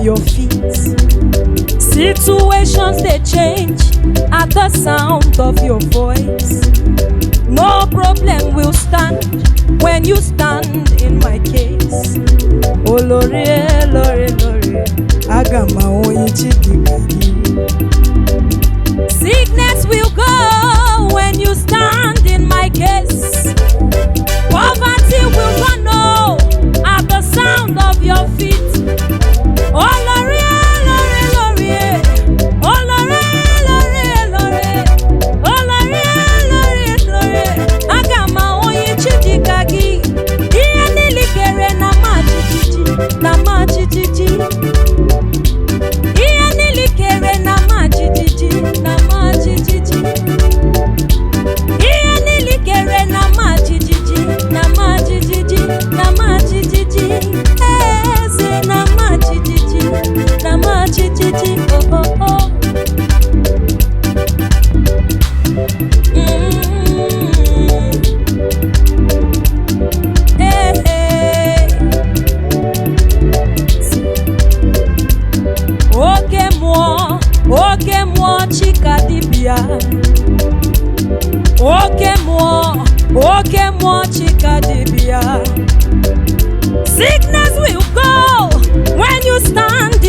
your feet. Situations they change at the sound of your voice. No problem will stand when you stand in my case. Oh Lori, Lori, Lori, agama onyichi digagi. Sickness will go when you stand in my case. Poverty will run out at the sound of your feet. Oh Lori, Lori, Lori, oh Lori, Lori, Lori, oh Lori, Lori, Lori, agama onyichi digagi. Ihe Nile ikere na ma jijiji, na ma jijiji. Ihe Nile ikere na ma jijiji, na ma jijiji. Ihe Nile ikere na ma jijiji, na ma jijiji, na ma jijiji. Eze na ma jijiji, na ma jijiji. Oh oh oh. Hey hey. Oke mo chika dibia. Oke mo chika dibia. Sickness will go when you stand